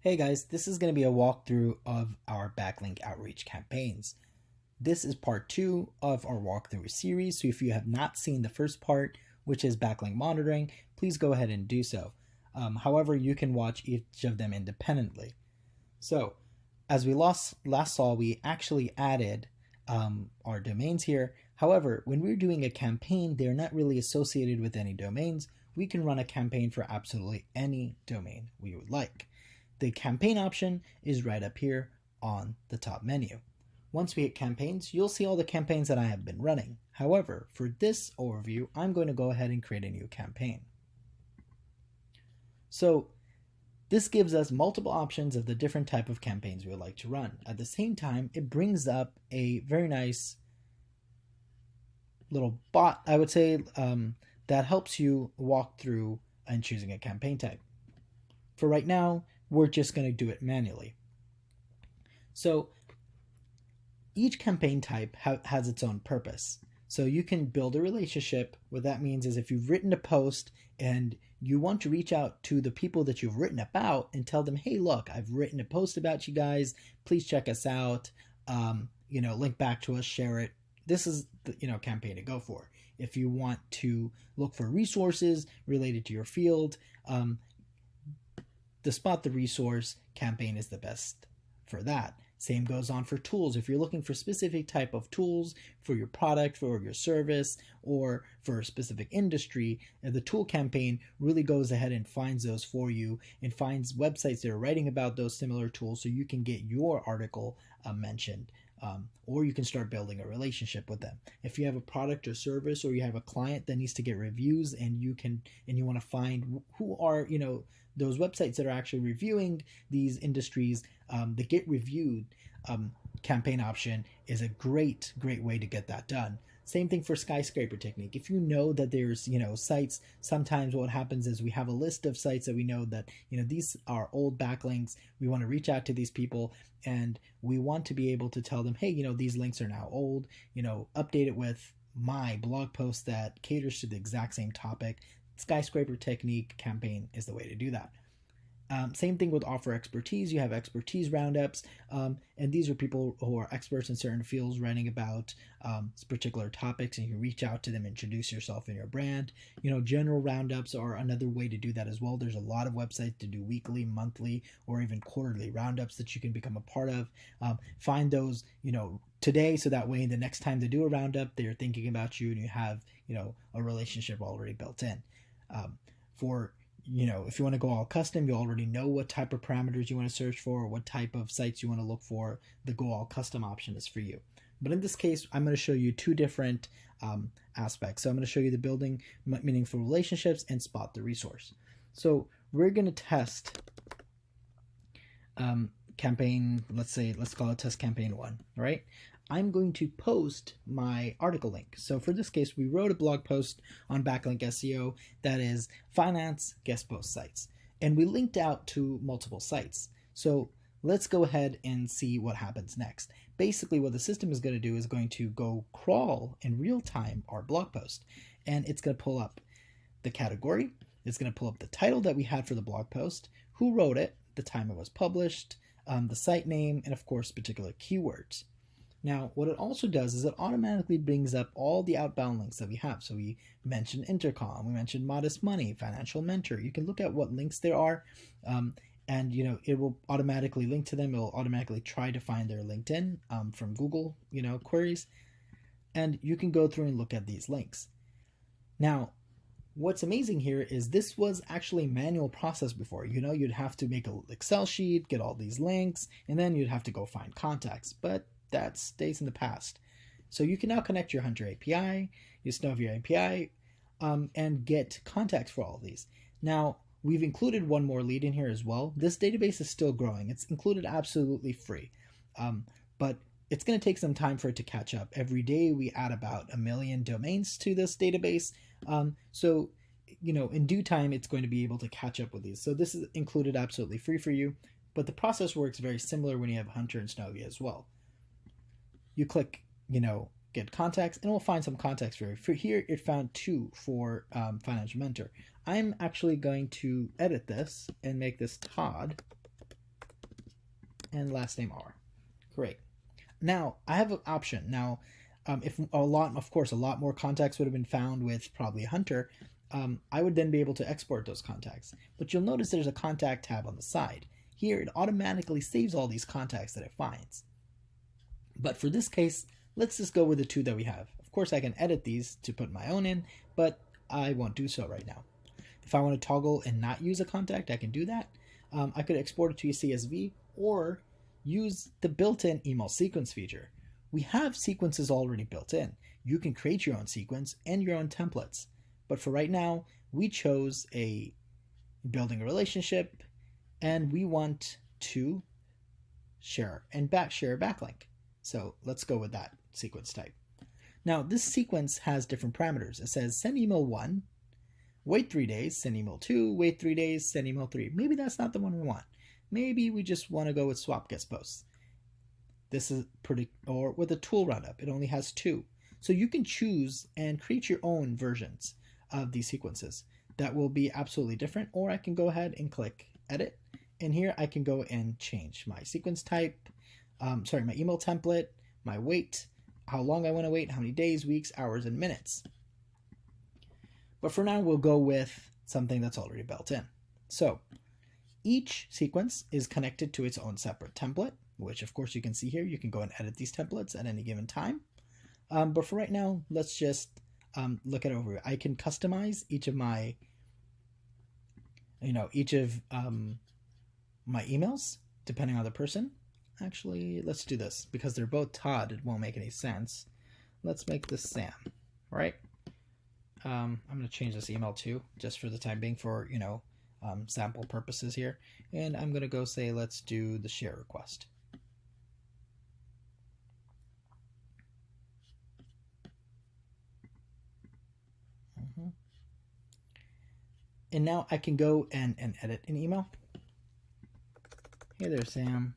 Hey guys, this is going to be a walkthrough of our Backlink Outreach campaigns. This is part 2 of our walkthrough series, so if you have not seen the first part, which is backlink monitoring, please go ahead and do so. However, you can watch each of them independently. So, as we last saw, we actually added our domains here. However, when we're doing a campaign, they're not really associated with any domains. We can run a campaign for absolutely any domain we would like. The campaign option is right up here on the top menu. Once we hit campaigns, you'll see all the campaigns that I have been running. However, for this overview, I'm going to go ahead and create a new campaign. So this gives us multiple options of the different type of campaigns we would like to run. At the same time, it brings up a very nice little bot, I would say, that helps you walk through and choosing a campaign type. For right now, we're just going to do it manually. So each campaign type has its own purpose. So you can build a relationship. What that means is if you've written a post and you want to reach out to the people that you've written about and tell them, hey, look, I've written a post about you guys. Please check us out. Link back to us, share it. This is the campaign to go for. If you want to look for resources related to your field, the Spot the Resource campaign is the best for that. Same goes on for tools. If you're looking for specific type of tools for your product, for your service, or for a specific industry, the tool campaign really goes ahead and finds those for you and finds websites that are writing about those similar tools so you can get your article mentioned. Or you can start building a relationship with them. If you have a product or service, or you have a client that needs to get reviews, and you want to find who are those websites that are actually reviewing these industries, the get reviewed campaign option is a great way to get that done. Same thing for skyscraper technique. If you know that there's sites, sometimes what happens is we have a list of sites that we know that these are old backlinks. We want to reach out to these people and we want to be able to tell them, hey, these links are now old. Update it with my blog post that caters to the exact same topic. Skyscraper technique campaign is the way to do that. Same thing with offer expertise. You have expertise roundups, and these are people who are experts in certain fields writing about particular topics, and you can reach out to them, introduce yourself and your brand. General roundups are another way to do that as well. There's a lot of websites to do weekly, monthly, or even quarterly roundups that you can become a part of. Find those, today, so that way the next time they do a roundup, they're thinking about you and you have, a relationship already built in. If you want to go all custom, you already know what type of parameters you want to search for, or what type of sites you want to look for. The go all custom option is for you. But in this case, I'm going to show you two different aspects. So I'm going to show you the building meaningful relationships and spot the resource. So we're going to test campaign, let's call it test campaign 1, all right? I'm going to post my article link. So for this case, we wrote a blog post on BacklinkSEO that is finance guest post sites. And we linked out to multiple sites. So let's go ahead and see what happens next. Basically, what the system is going to do is going to go crawl in real time our blog post. And it's going to pull up the category. It's going to pull up the title that we had for the blog post, who wrote it, the time it was published, the site name, and of course, particular keywords. Now, what it also does is it automatically brings up all the outbound links that we have. So we mentioned Intercom, we mentioned Modest Money, Financial Mentor. You can look at what links there are, and it will automatically link to them. It will automatically try to find their LinkedIn from Google, queries, and you can go through and look at these links. Now, what's amazing here is this was actually a manual process before. You'd have to make an Excel sheet, get all these links, and then you'd have to go find contacts. But that stays in the past. So you can now connect your Hunter API, your Snovia API, and get contacts for all of these. Now, we've included one more lead in here as well. This database is still growing. It's included absolutely free, but it's going to take some time for it to catch up. Every day we add about 1 million domains to this database. So in due time, it's going to be able to catch up with these. So this is included absolutely free for you, but the process works very similar when you have Hunter and Snovia as well. You click, get contacts, and we'll find some contacts for you. For here, it found 2 for Financial Mentor. I'm actually going to edit this and make this Todd. and last name R. Great. Now I have an option. Now, if a lot more contacts would have been found with probably a hunter, I would then be able to export those contacts. But you'll notice there's a contact tab on the side. Here, it automatically saves all these contacts that it finds. But for this case, let's just go with the 2 that we have. Of course, I can edit these to put my own in, but I won't do so right now. If I want to toggle and not use a contact, I can do that. I could export it to a CSV or use the built-in email sequence feature. We have sequences already built in. You can create your own sequence and your own templates. But for right now, we chose a building a relationship, and we want to share a backlink. So let's go with that sequence type. Now this sequence has different parameters. It says send email 1, wait 3 days, send email 2, wait 3 days, send email 3. Maybe that's not the one we want. Maybe we just want to go with swap guest posts. This is or with a tool roundup, it only has 2. So you can choose and create your own versions of these sequences that will be absolutely different, or I can go ahead and click edit, and here I can go and change my sequence type, my email template, my wait, how long I want to wait, how many days, weeks, hours, and minutes. But for now, we'll go with something that's already built in. So each sequence is connected to its own separate template, which of course you can see here. You can go and edit these templates at any given time. But for right now, let's just look at it over. I can customize each of my, my emails depending on the person. Actually, let's do this because they're both Todd. It won't make any sense. Let's make this Sam, right? I'm going to change this email too, just for the time being for, sample purposes here. And I'm going to go say, let's do the share request. And now I can go and edit an email. Hey there, Sam.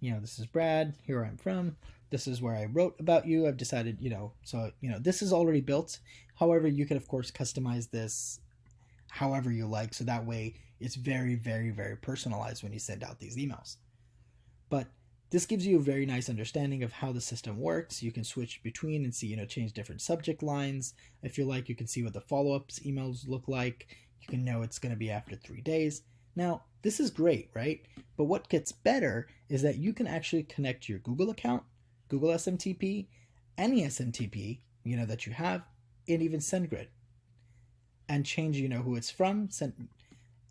This is Brad. Here I'm from. This is where I wrote about you. I've decided, this is already built. However, you can, of course, customize this however you like. So that way it's very, very, very personalized when you send out these emails. But this gives you a very nice understanding of how the system works. You can switch between and see, change different subject lines. If you like, you can see what the follow-ups emails look like. You can know it's going to be after 3 days. Now, this is great, right? But what gets better is that you can actually connect your Google account, Google SMTP, any SMTP, that you have, and even SendGrid, and change, who it's from.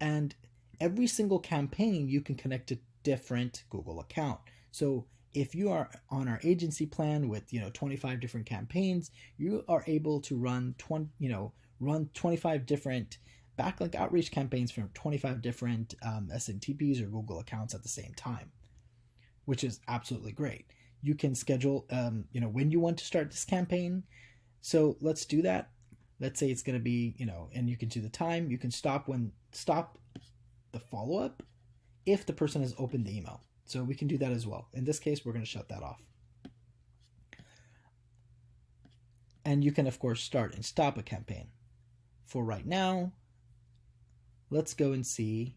And every single campaign, you can connect a different Google account. So if you are on our agency plan with 25 different campaigns, you are able to run 25 different backlink outreach campaigns from 25 different SMTPs or Google accounts at the same time, which is absolutely great. You can schedule when you want to start this campaign. So let's do that. Let's say it's going to be and you can do the time. You can stop the follow-up if the person has opened the email. So we can do that as well. In this case, we're going to shut that off. And you can, of course, start and stop a campaign. For right now, let's go and see.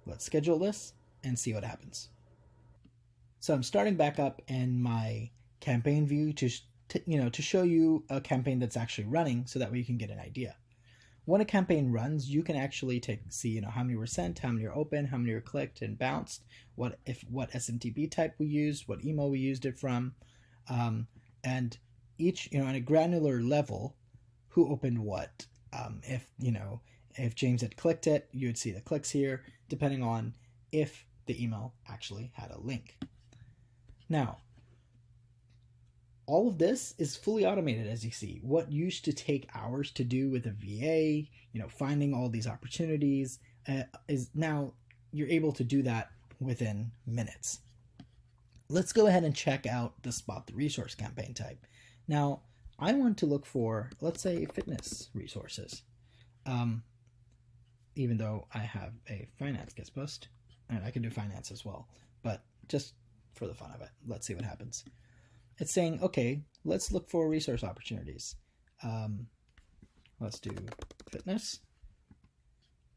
Let's schedule this and see what happens. So I'm starting back up in my campaign view to show you a campaign that's actually running so that way you can get an idea. When a campaign runs, you can actually see how many were sent, how many are open, how many are clicked and bounced, what SMTP type we used, what email we used it from, and each on a granular level, who opened what. If James had clicked it, you would see the clicks here, depending on if the email actually had a link. Now, all of this is fully automated, as you see. What used to take hours to do with a VA, finding all these opportunities, is now you're able to do that within minutes. Let's go ahead and check out the Spot the Resource campaign type. Now, I want to look for, let's say, fitness resources. Even though I have a finance guest post, and I can do finance as well, but just for the fun of it, let's see what happens. It's saying, okay, let's look for resource opportunities. Let's do fitness.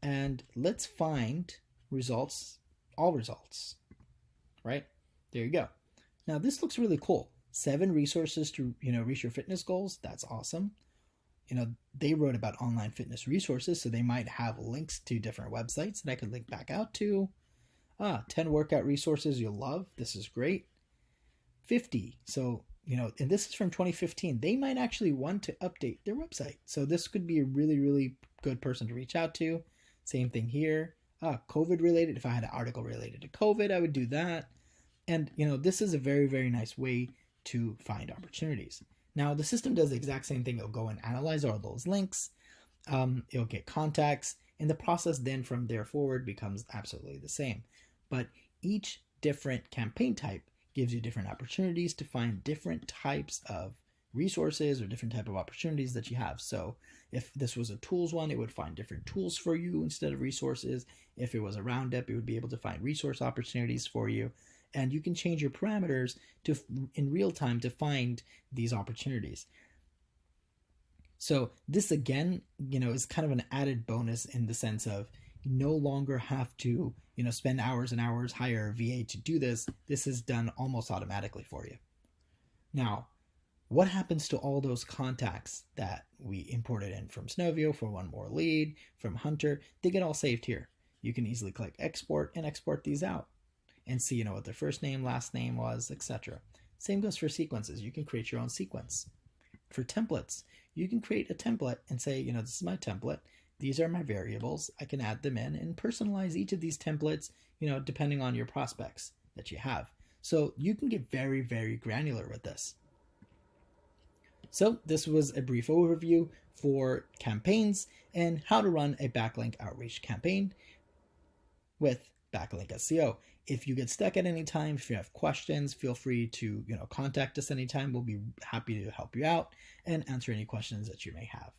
And let's find results all results, right? There you go. Now this looks really cool. 7 resources to, reach your fitness goals. That's awesome. They wrote about online fitness resources, so they might have links to different websites that I could link back out to. 10 workout resources you'll love. This is great. 50. So, and this is from 2015. They might actually want to update their website. So this could be a really, really good person to reach out to. Same thing here. COVID related. If I had an article related to COVID, I would do that. And, this is a very, very nice way to find opportunities. Now, the system does the exact same thing. It'll go and analyze all those links. It'll get contacts. And the process then from there forward becomes absolutely the same. But each different campaign type gives you different opportunities to find different types of resources or different type of opportunities that you have. So if this was a tools one, it would find different tools for you instead of resources. If it was a roundup, it would be able to find resource opportunities for you. And you can change your parameters to in real time to find these opportunities. So this again, is kind of an added bonus in the sense of you no longer have to, spend hours and hours, hire a VA to do this. This is done almost automatically for you. Now, what happens to all those contacts that we imported in from Snovio for one more lead, from Hunter? They get all saved here. You can easily click export and export these out and see, what their first name, last name was, etc. Same goes for sequences. You can create your own sequence. For templates, you can create a template and say, this is my template. These are my variables. I can add them in and personalize each of these templates, depending on your prospects that you have. So you can get very, very granular with this. So this was a brief overview for campaigns and how to run a backlink outreach campaign with BacklinkSEO. If you get stuck at any time, if you have questions, feel free to contact us anytime. We'll be happy to help you out and answer any questions that you may have.